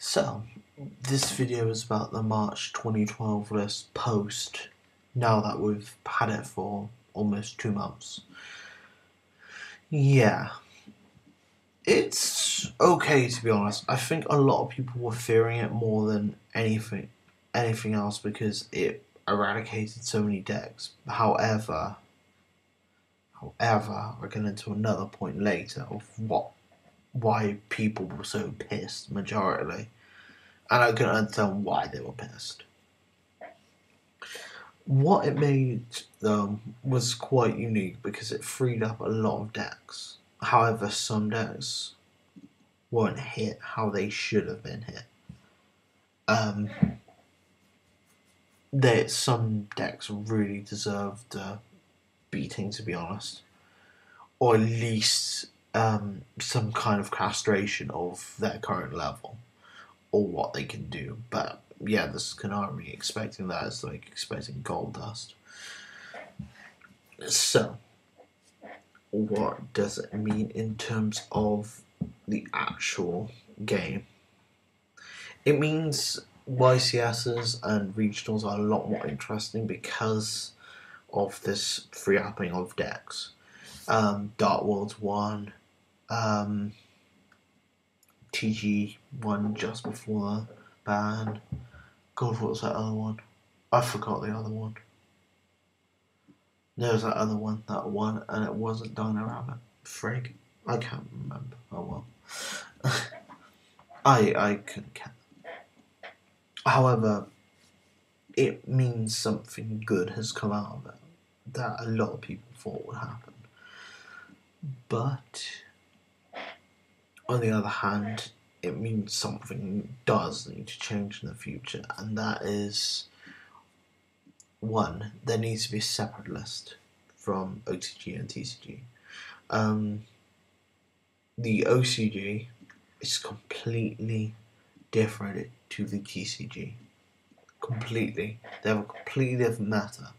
So, this video is about the March 2012 list post, now that we've had it for almost 2 months. Yeah, it's okay to be honest. I think a lot of people were fearing it more than anything else because it eradicated so many decks. However, I'll get into another point later of why people were so pissed majorly. And I can understand why they were pissed. What it made, though, was quite unique because it freed up a lot of decks. However, some decks weren't hit how they should have been hit. Some decks really deserved beating, to be honest. Or at least some kind of castration of their current level. Or what they can do. But yeah, the Scanari, expecting that is like expecting gold dust. So, what does it mean in terms of the actual game? It means YCSs and regionals are a lot more interesting because of this free upping of decks. Dark World's one, TG one just before the ban. God, what was that other one? I forgot the other one. There was that other one that won, and it wasn't Dino Rabbit. Frig. I can't remember. Oh well. I couldn't count. However, it means something good has come out of it that a lot of people thought would happen. But, on the other hand, it means something does need to change in the future, and that is, one, there needs to be a separate list from OTG and TCG. The OCG is completely different to the TCG. Completely. They have a completely different meta.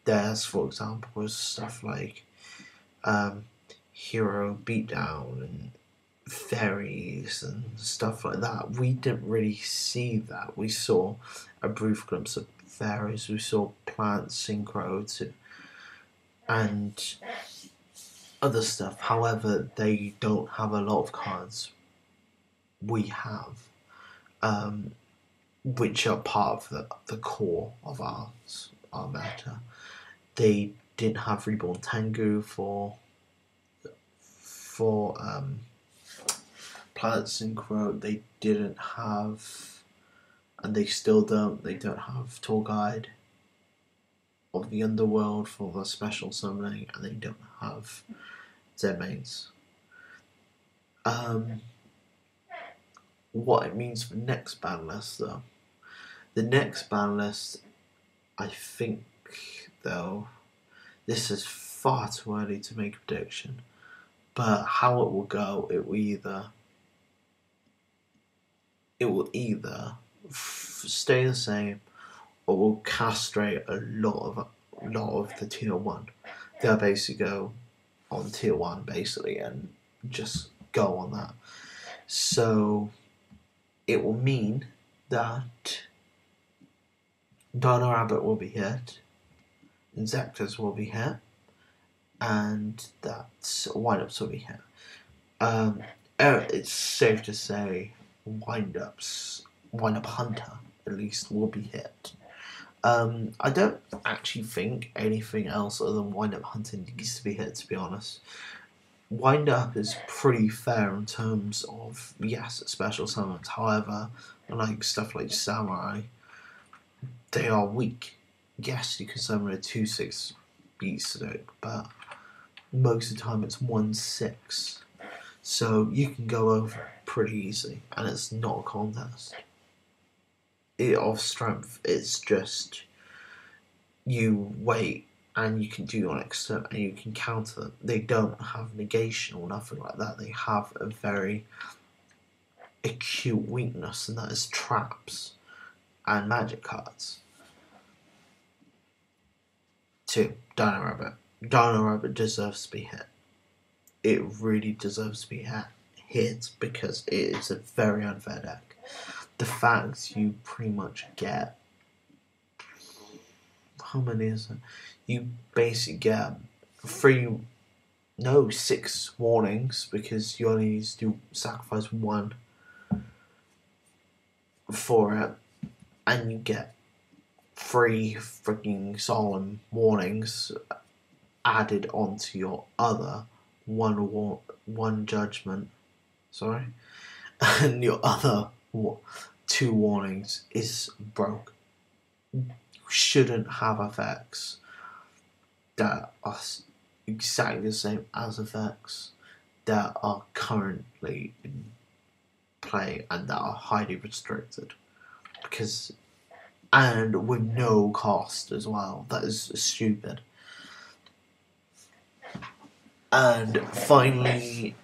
There's, for example, stuff like hero beatdown and fairies and stuff like that. We didn't really see that. We saw a brief glimpse of fairies, we saw plant synchro and other stuff. However, they don't have a lot of cards we have, which are part of the core of our meta. They didn't have Reborn Tengu for Planet Synchro. They didn't have, and they still don't. They don't have Tour Guide of the Underworld for the special summoning, and they don't have Z-mains. What it means for the next ban list, though. The next ban list, I think, though, this is far too early to make a prediction, but how it will go, it will either stay the same or will castrate a lot of the tier 1. They'll basically go on tier 1 basically and just go on that. So it will mean that Dino Rabbit will be hit, Insectus will be hit, and that windups will be hit. It's safe to say Windup Hunter at least will be hit. I don't actually think anything else other than Windup Hunter needs to be hit, to be honest. Windup is pretty fair in terms of, yes, special summons. However, like stuff like Samurai, they are weak. Yes, you can summon a 2/6 beast stick, but most of the time it's 1/6. So you can go over it pretty easily, and it's not a contest. Of strength, it's just you wait and you can do your next turn and you can counter them. They don't have negation or nothing like that. They have a very acute weakness, and that is traps and magic cards. 2. Dino Rabbit. Dino Rabbit deserves to be hit. It really deserves to be hit because it is a very unfair deck. The fact you pretty much get, how many is it? You basically get 6 warnings because you only need to sacrifice 1 for it, and you get 3 freaking solemn warnings added onto your other one judgment, sorry, and your other 2 warnings is broke. You shouldn't have effects that are exactly the same as effects that are currently in play and that are highly restricted, and with no cost as well. That is stupid. And finally,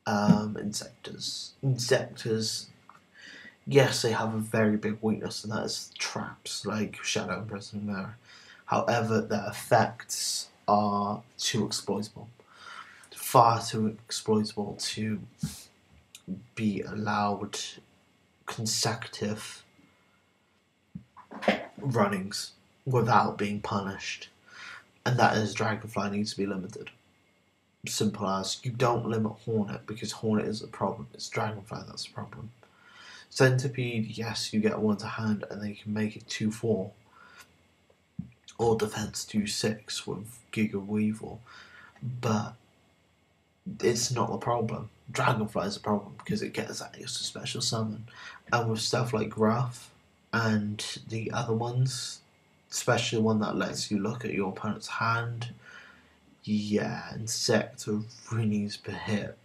Insectors. Insectors, yes, they have a very big weakness, and that is traps, like Shadow and Prison Mirror. However, their effects are too exploitable. Far too exploitable to be allowed consecutive runnings without being punished. And that is Dragonfly needs to be limited. Simple as. You don't limit Hornet because Hornet is a problem. It's Dragonfly that's the problem. Centipede, yes, you get 1 to hand and they can make it 2/4. Or defense 2/6 with Giga Weevil. But it's not the problem. Dragonfly is a problem because it gets that extra special summon. And with stuff like Gruff and the other ones, especially the one that lets you look at your opponent's hand, yeah, Insector really needs to hit.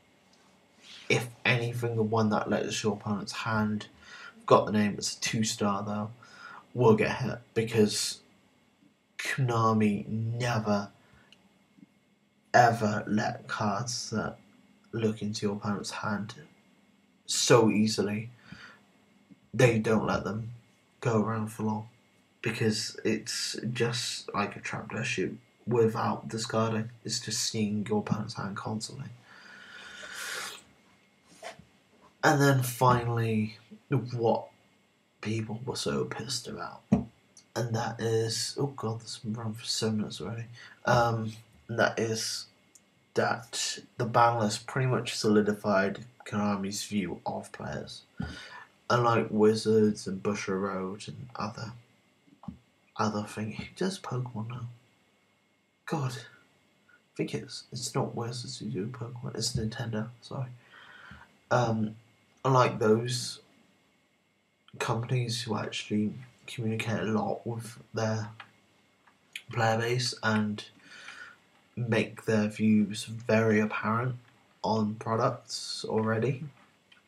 If anything, the one that lets your opponent's hand, I've got the name, it's a 2-star though, will get hit because Konami never ever let cards that look into your opponent's hand so easily, they don't let them go around for long because it's just like a trapdoor shoot without discarding. It's just seeing your opponent's hand constantly. And then finally, what people were so pissed about, and that is, oh god, this has been running for 7 minutes already. That is that the banlist pretty much solidified Konami's view of players. Unlike Wizards and Busher Road and other things. Who does Pokemon now? God. I think it's not Wizards who do Pokemon, it's Nintendo, sorry. Unlike those companies who actually communicate a lot with their player base and make their views very apparent on products already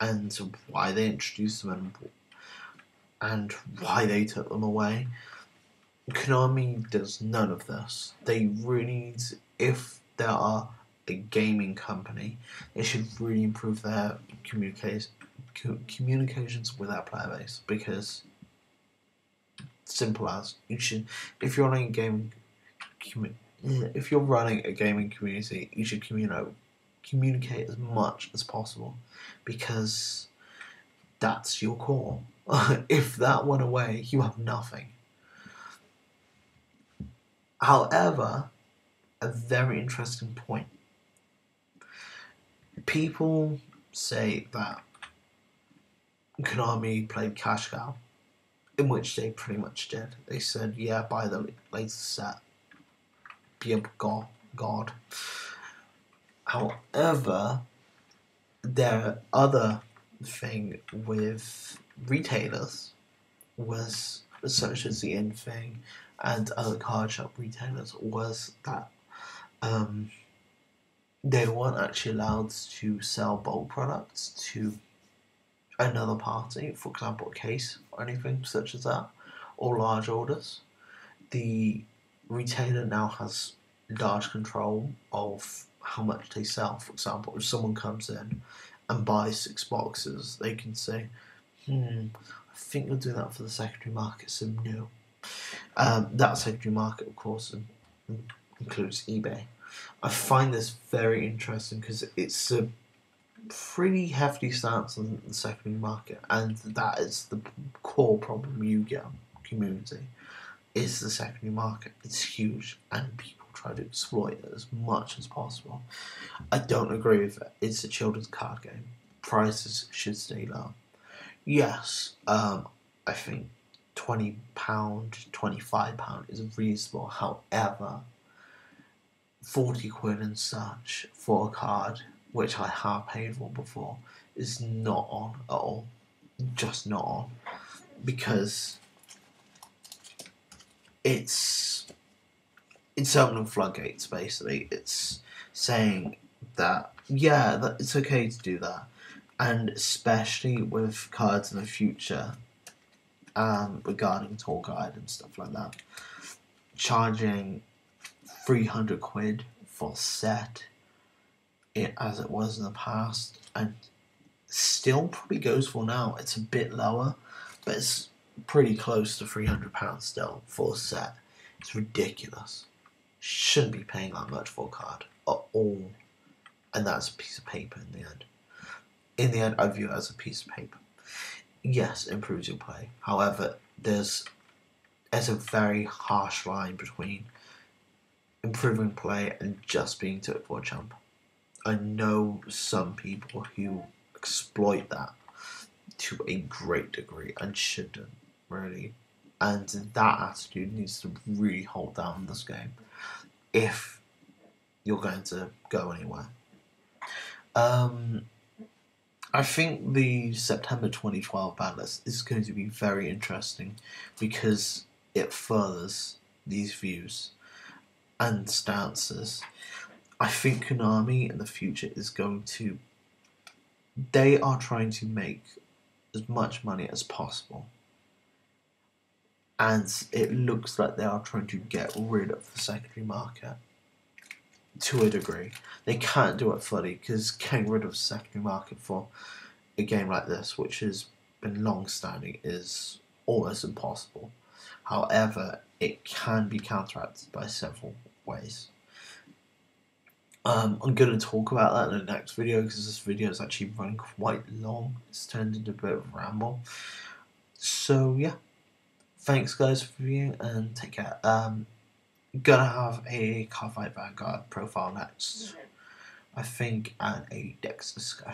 and why they introduced them and why they took them away. Konami does none of this. They really need, if they are a gaming company, they should really improve their communications with their player base, because simple as, you should, if you're running a gaming community, you should communicate as much as possible, because that's your core. If that went away, you have nothing. However, a very interesting point. People say that Konami played Cash Cow, in which they pretty much did. They said, yeah, buy the latest set, be a god. However, their other thing with retailers was, such as the In thing and other card shop retailers, was that they weren't actually allowed to sell bulk products to another party, for example a case or anything such as that, or large orders. The retailer now has large control of how much they sell. For example, if someone comes in and buys 6 boxes, they can say, I think you'll do that for the secondary market, so no. That secondary market, of course, includes eBay. I find this very interesting because it's a pretty hefty stance on the secondary market, and that is the core problem you get community. Is the secondary market. It's huge, and people try to exploit it as much as possible. I don't agree with it. It's a children's card game. Prices should stay low. Yes, I think £20, £25 is reasonable. However, 40 quid and such for a card, which I have paid for before, is not on at all. Just not on. Because it's opening floodgates, basically. It's saying that, yeah, that it's okay to do that. And especially with cards in the future, regarding tour guide and stuff like that, charging 300 quid for a set, as it was in the past, and still probably goes for now. It's a bit lower, but it's pretty close to £300 still for a set. It's ridiculous. Shouldn't be paying that much for a card at all, and that's a piece of paper in the end. In the end, I view it as a piece of paper. Yes, it improves your play. However, there's a very harsh line between improving play and just being took for a chump. I know some people who exploit that to a great degree and shouldn't, really. And that attitude needs to really hold down in this game if you're going to go anywhere. I think the September 2012 banlist is going to be very interesting because it furthers these views and stances. I think Konami in the future is going to... They are trying to make as much money as possible. And it looks like they are trying to get rid of the secondary market to a degree. They can't do it fully because getting rid of the secondary market for a game like this, which has been long-standing, is almost impossible. However, it can be counteracted by several ways. I'm going to talk about that in the next video because this video is actually running quite long. It's turned into a bit of a ramble. So yeah, thanks guys for viewing and take care. Gonna have a Cardfight Vanguard profile next, I think, and a Dex discussion.